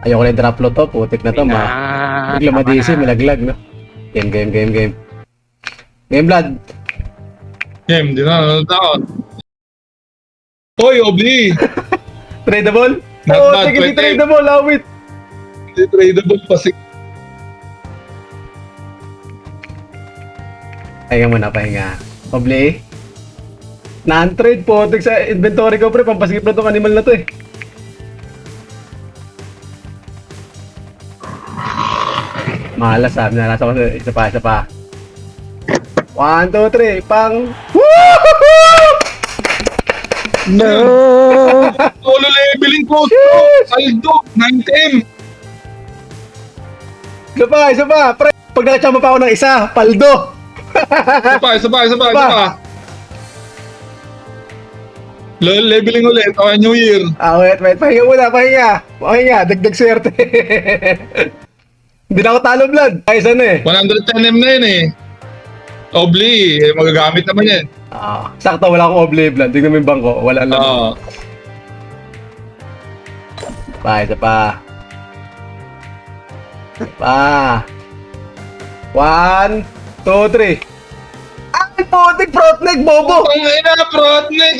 Ayoko na drop low to. Putik na to, bigla madisi, malaglag, no? Game. Game, Blood. Game, di na, nanonood. Hoy, Obli! Tradable? Not Oo, bad, sige, di pwede. tradable. Awit. Hindi tradable kasi. Pahinga muna, pahinga. Obli. Non-trade, putik sa inventory ko, pre. Pampaskip na tong animal na to, eh. Malas, sabi na. Nasa ko sa isa pa. 1, 2, 3. Pang... Woohoo! No! Solo leveling ko. Aldo, 9M. Isa pa. Pre, pag nakachamba pa ako ng isa, paldo. Isa pa. Leveling ulit. Okay, New Year. Wait. Pahinga muna, pahinga. Dagdag swerte. Hindi na ako talo, Blood. Ay, saan eh? 110M na yun eh. Obli, magagamit naman yan. Sakto, wala akong obli, Blood. Tingnan mo yung bangko. Wala lang. Isa pa. 1, 2, 3. Ay, putik, Protneck, bobo! Ang ina, Protneck!